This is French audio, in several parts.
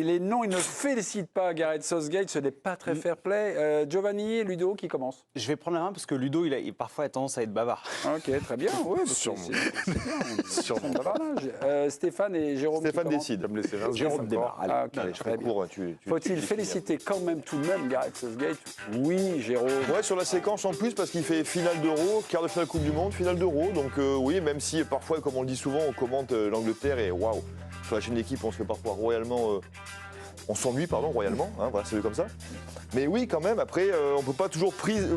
les noms, ils ne félicitent pas Gareth Southgate, ce n'est pas très fair-play. Giovanni et Ludo qui commencent. Je vais prendre la main parce que Ludo, il a parfois tendance à être bavard. Ok, très bien. Oui, c'est bien. Sûrement bavardage. Stéphane et Jérôme. Stéphane décide. Jérôme démarre. Ah, ok, Allez, très bien. court, Faut-il féliciter quand même tout de même Gareth Southgate? Oui, Jérôme. Ouais, sur la séquence en plus, parce qu'il fait finale d'Euro, quart de finale Coupe du Monde, finale d'Euro. Donc oui, même si parfois, comme on le dit souvent, on commente l'Angleterre et waouh, sur la chaîne d'équipe, on se fait parfois royalement. On s'ennuie, royalement, hein, voilà, c'est comme ça. Mais oui, quand même, après, on ne peut pas toujours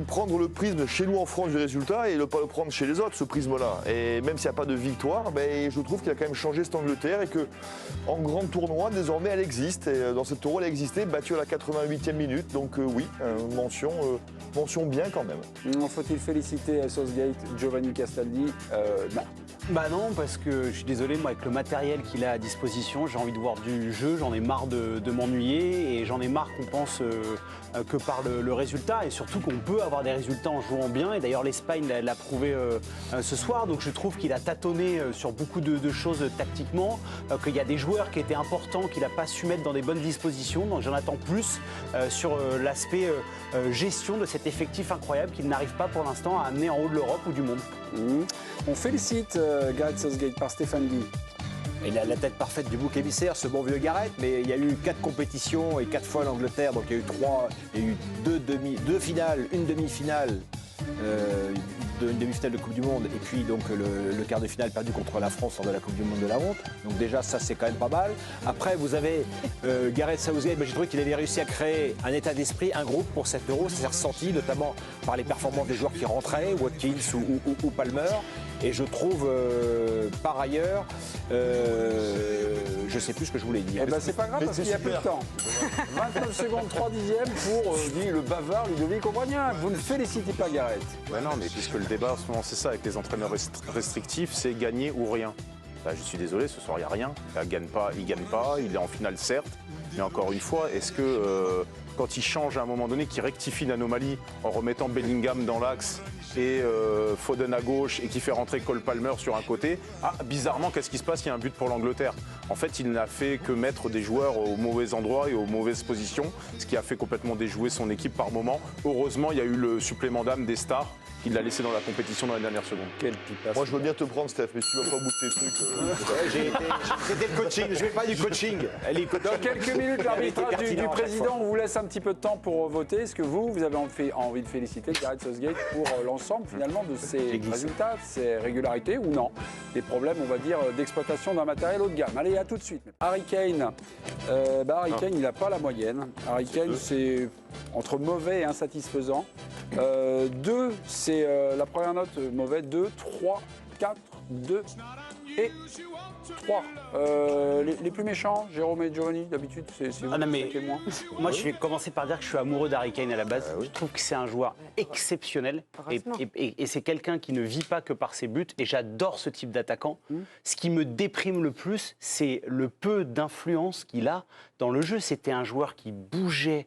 prendre le prisme chez nous en France du résultat et ne pas le prendre chez les autres, ce prisme-là. Et même s'il n'y a pas de victoire, ben, je trouve qu'il a quand même changé cette Angleterre et qu'en grand tournoi, désormais, elle existe. Et dans cette Euro, elle a existé, battue à la 88e minute. Donc oui, mention bien quand même. Faut-il féliciter Southgate, Giovanni Castaldi? Non. Bah non, parce que je suis désolé, moi, avec le matériel qu'il a à disposition, j'ai envie de voir du jeu, j'en ai marre de m'ennuyer et j'en ai marre qu'on pense que par le résultat et surtout qu'on peut avoir des résultats en jouant bien. Et d'ailleurs, l'Espagne l'a prouvé ce soir, donc je trouve qu'il a tâtonné sur beaucoup de choses tactiquement, qu'il y a des joueurs qui étaient importants, qu'il n'a pas su mettre dans des bonnes dispositions. Donc j'en attends plus sur l'aspect gestion de cet effectif incroyable qu'il n'arrive pas pour l'instant à amener en haut de l'Europe ou du monde. On félicite Gareth Southgate par Stéphane Guy. Il a la tête parfaite du bouc émissaire, ce bon vieux Gareth, mais il y a eu 4 compétitions et 4 fois l'Angleterre, donc il y a eu 2 finales, une demi-finale, une demi-finale de Coupe du Monde, et puis donc le quart de finale perdu contre la France lors de la Coupe du Monde de la honte. Donc déjà ça c'est quand même pas mal. Après vous avez Gareth Southgate, j'ai trouvé qu'il avait réussi à créer un état d'esprit, un groupe pour cette Euro, ça s'est ressenti notamment par les performances des joueurs qui rentraient, Watkins ou Palmer. Et je trouve, par ailleurs, je sais plus ce que je voulais dire. Eh ben c'est pas grave parce qu'il n'y a plus de temps. 29 secondes, 3 dixièmes pour, dit le bavard Ludovic Aubragnin. Vous ne félicitez pas Gareth. Ben non, mais puisque le débat en ce moment c'est ça avec les entraîneurs restrictifs, c'est gagner ou rien. Là, je suis désolé, ce soir il n'y a rien. Il gagne pas, il est en finale certes. Mais encore une fois, est-ce que quand il change à un moment donné, qu'il rectifie une anomalie en remettant Bellingham dans l'axe et Foden à gauche et qui fait rentrer Cole Palmer sur un côté, bizarrement, qu'est-ce qui se passe? Il y a un but pour l'Angleterre. En fait, il n'a fait que mettre des joueurs au mauvais endroit et aux mauvaises positions, ce qui a fait complètement déjouer son équipe par moment. Heureusement, il y a eu le supplément d'âme des stars qui l'a laissé dans la compétition dans les dernières secondes. Moi, je veux bien te prendre, Steph, mais si tu vas pas au bout de tes trucs. C'était le coaching, je vais pas du coaching. Dans quelques minutes, l'arbitrage du président, on vous laisse un petit peu de temps pour voter. Est-ce que vous avez envie de féliciter Gareth Southgate pour l'ensemble finalement de ses résultats, de ses régularités ou non? Des problèmes, on va dire, d'exploitation d'un matériel haut de gamme. Allez, à tout de suite. Harry Kane, il n'a pas la moyenne. Harry Kane, c'est entre mauvais et insatisfaisant. 2, c'est la première note mauvais. 2, 3, 4, 2 et 3. Les plus méchants, Jérôme et Giovanni, d'habitude, c'est vous qui le moins. Moi, je vais commencer par dire que je suis amoureux d'Harry Kane à la base. Je trouve que c'est un joueur exceptionnel et c'est quelqu'un qui ne vit pas que par ses buts. Et j'adore ce type d'attaquant. Ce qui me déprime le plus, c'est le peu d'influence qu'il a dans le jeu. C'était un joueur qui bougeait,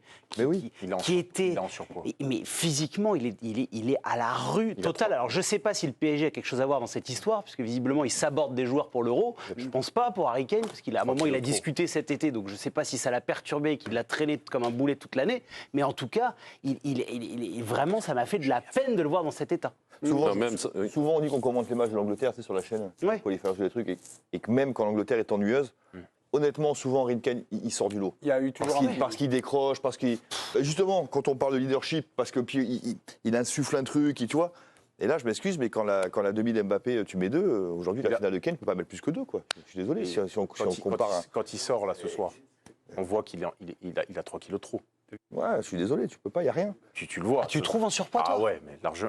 qui était... en surpoids. Mais physiquement, il est à la rue totale. Alors, je ne sais pas si le PSG a quelque chose à voir dans cette histoire, puisque visiblement, il saborde des joueurs pour l'Euro. Je ne pense pas pour Harry Kane, parce qu'à un moment, il a discuté cet été, donc je ne sais pas si ça l'a perturbé et qu'il l'a traîné comme un boulet toute l'année. Mais en tout cas, vraiment, ça m'a fait de la peine de le voir dans cet état. Souvent, on dit qu'on commente les matchs de l'Angleterre, c'est sur la chaîne. Il faut les faire jouer les trucs. Et que même quand l'Angleterre est ennuyeuse, honnêtement, souvent, Harry Kane, il sort du lot. Il y a eu toujours parce qu'il décroche, parce qu'il... Justement, quand on parle de leadership, parce que puis, il insuffle un truc, tu vois. Et là, je m'excuse, mais quand la demi d'Mbappé, tu mets 2, aujourd'hui, la finale de Kane ne peut pas mettre plus que 2, quoi. Je suis désolé, si on compare... Quand il sort, là, ce soir, on voit qu'il a 3 kilos de trop. Ouais, je suis désolé, tu peux pas, il n'y a rien. Tu le vois. Tu trouves en surpoids, toi? Ah ouais, mais l'argent...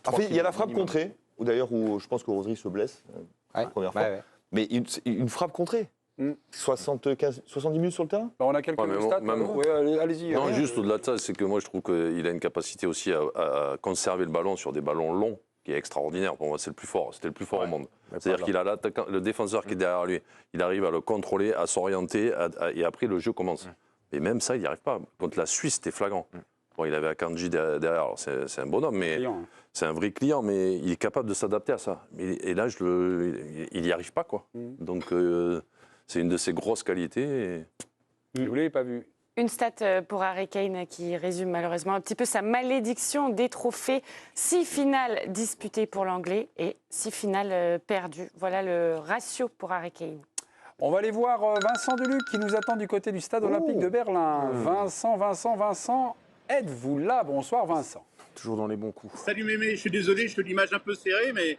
En fait, il y a la frappe contrée, où d'ailleurs, je pense que Rodri se blesse, la première fois. Mais une frappe contrée. 70 minutes sur le terrain. On a quelques stats. Allez-y. Non, juste au-delà de ça, c'est que moi je trouve qu'il a une capacité aussi à conserver le ballon sur des ballons longs qui est extraordinaire. Pour moi, c'est le plus fort. C'était le plus fort au monde. C'est-à-dire qu'il a le défenseur qui est derrière lui. Il arrive à le contrôler, à s'orienter, et après le jeu commence. Et même ça, il n'y arrive pas. Contre la Suisse, c'était flagrant. Bon, il avait Akanji derrière. C'est un bonhomme, mais c'est un vrai client, mais il est capable de s'adapter à ça. Et là, il n'y arrive pas, quoi. Donc c'est une de ses grosses qualités. Vous ne l'avez pas vu. Une stat pour Harry Kane qui résume malheureusement un petit peu sa malédiction des trophées. 6 finales disputées pour l'Anglais et 6 finales perdues. Voilà le ratio pour Harry Kane. On va aller voir Vincent Deluc qui nous attend du côté du stade olympique de Berlin. Vincent, êtes-vous là? Bonsoir Vincent. Toujours dans les bons coups. Salut Mémé, je suis désolé, je fais l'image un peu serrée, mais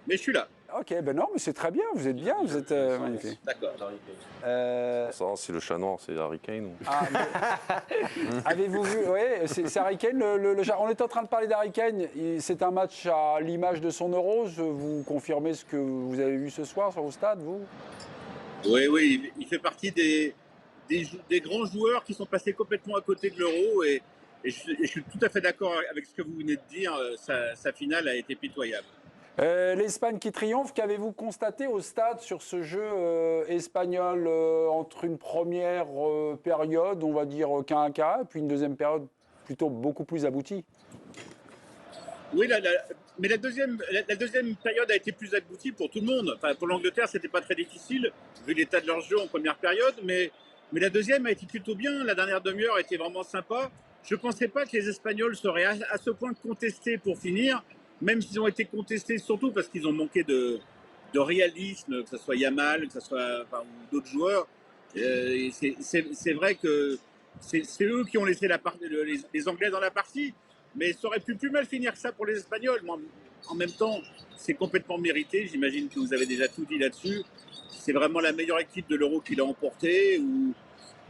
je suis là. Ok, ben non, mais c'est très bien, vous êtes bien, vous êtes magnifique. D'accord. Pour savoir si le chat noir, c'est Harry Kane ou... Avez-vous vu, oui, c'est Harry Kane, on est en train de parler d'Harry Kane, c'est un match à l'image de son Euro, vous confirmez ce que vous avez vu ce soir sur le stade, vous? Oui, il fait partie des grands joueurs qui sont passés complètement à côté de l'Euro et je suis tout à fait d'accord avec ce que vous venez de dire, sa finale a été pitoyable. L'Espagne qui triomphe, qu'avez-vous constaté au stade sur ce jeu espagnol entre une première période, on va dire qu'un et puis une deuxième période plutôt beaucoup plus aboutie? Oui, mais la deuxième période a été plus aboutie pour tout le monde. Enfin, pour l'Angleterre, c'était pas très difficile, vu l'état de leur jeu en première période, mais la deuxième a été plutôt bien. La dernière demi-heure était vraiment sympa. Je ne pensais pas que les Espagnols seraient à ce point contestés pour finir, même s'ils ont été contestés surtout parce qu'ils ont manqué de réalisme, que ce soit Yamal, que ce soit ou d'autres joueurs. C'est vrai que c'est eux qui ont laissé les Anglais dans la partie, mais ça aurait pu plus mal finir que ça pour les Espagnols. Moi, en même temps, c'est complètement mérité. J'imagine que vous avez déjà tout dit là-dessus. C'est vraiment la meilleure équipe de l'Euro qui l'a emporté, ou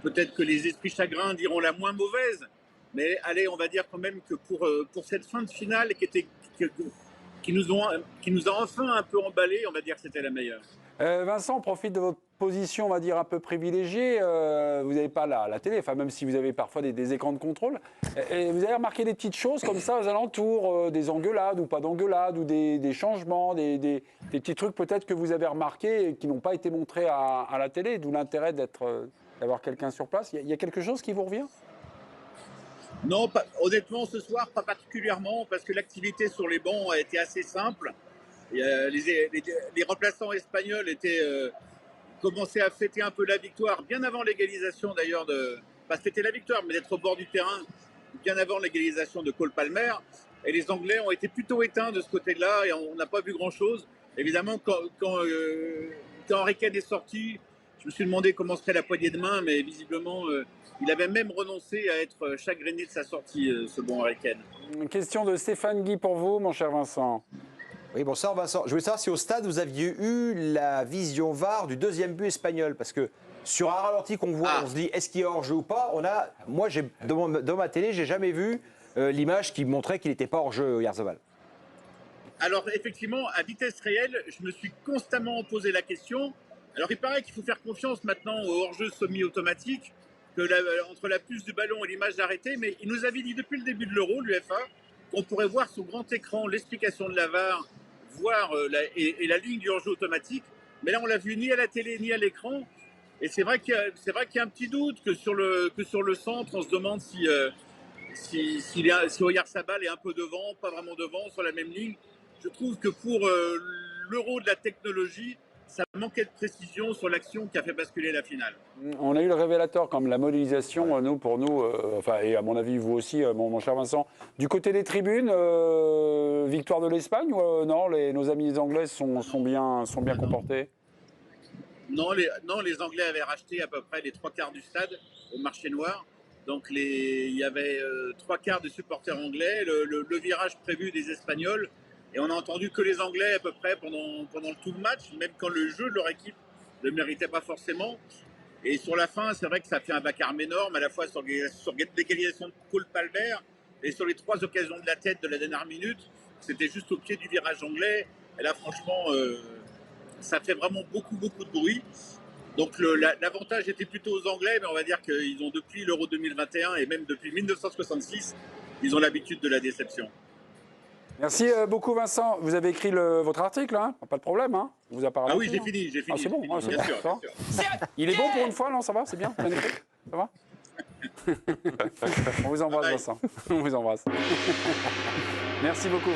peut-être que les esprits chagrins diront la moins mauvaise. Mais allez, on va dire quand même que pour cette fin de finale qui nous a enfin un peu emballé, on va dire que c'était la meilleure. Vincent, on profite de votre position, on va dire, un peu privilégiée. Vous n'avez pas la télé, enfin, même si vous avez parfois des écrans de contrôle. Et vous avez remarqué des petites choses comme ça aux alentours, des engueulades ou pas d'engueulades, ou des changements, des petits trucs peut-être que vous avez remarqués et qui n'ont pas été montrés à la télé, d'où l'intérêt d'avoir quelqu'un sur place. Il y a quelque chose qui vous revient? Non, honnêtement, ce soir, pas particulièrement, parce que l'activité sur les bancs a été assez simple. Les remplaçants espagnols commençaient à fêter un peu la victoire, bien avant l'égalisation d'ailleurs pas fêter la victoire, mais d'être au bord du terrain, bien avant l'égalisation de Cole Palmer. Et les Anglais ont été plutôt éteints de ce côté-là, et on n'a pas vu grand-chose. Évidemment, quand Harry Kane est sorti, je me suis demandé comment serait la poignée de main, mais visiblement, il avait même renoncé à être chagriné de sa sortie, ce bon Harry Kane. Une question de Stéphane Guy pour vous, mon cher Vincent. Oui, bonsoir Vincent. Je voulais savoir si au stade, vous aviez eu la vision VAR du deuxième but espagnol. Parce que sur un ralenti qu'on voit, on se dit est-ce qu'il est hors-jeu ou pas. Moi, dans ma télé, j'ai jamais vu l'image qui montrait qu'il n'était pas hors-jeu, Oyarzabal. Alors effectivement, à vitesse réelle, je me suis constamment posé la question. Alors il paraît qu'il faut faire confiance maintenant au hors-jeu semi-automatique, entre la puce du ballon et l'image d'arrêté, mais il nous avait dit depuis le début de l'Euro, l'UEFA, qu'on pourrait voir sur grand écran l'explication de la VAR, voir la ligne du hors-jeu automatique. Mais là, on l'a vu ni à la télé ni à l'écran. Et c'est vrai qu'il y a un petit doute que sur le centre, on se demande si Oyarzabal est un peu devant, pas vraiment devant, sur la même ligne. Je trouve que pour l'Euro de la technologie, ça manquait de précision sur l'action qui a fait basculer la finale. On a eu le révélateur comme la modélisation, pour nous, et à mon avis vous aussi, mon cher Vincent. Du côté des tribunes, victoire de l'Espagne ou non, nos amis anglais sont bien comportés? Non, les Anglais avaient racheté à peu près les 3/4 du stade au marché noir. Donc il y avait 3/4 de supporters anglais, le virage prévu des Espagnols. Et on n'a entendu que les Anglais à peu près pendant tout le match, même quand le jeu de leur équipe ne méritait pas forcément. Et sur la fin, c'est vrai que ça fait un vacarme énorme, à la fois sur l'égalisation de Cole Palmer et sur les 3 occasions de la tête de la dernière minute. C'était juste au pied du virage anglais. Et là, franchement, ça fait vraiment beaucoup de bruit. Donc l'avantage était plutôt aux Anglais, mais on va dire qu'ils ont depuis l'Euro 2021 et même depuis 1966, ils ont l'habitude de la déception. Merci beaucoup Vincent. Vous avez écrit votre article, hein, pas de problème. Hein, vous a parlé. Ah oui, j'ai fini. Ah, c'est bon, bien sûr. Il est bon pour une fois, non? Ça va, c'est bien. Ça va? On vous embrasse Vincent. On vous embrasse. Merci beaucoup.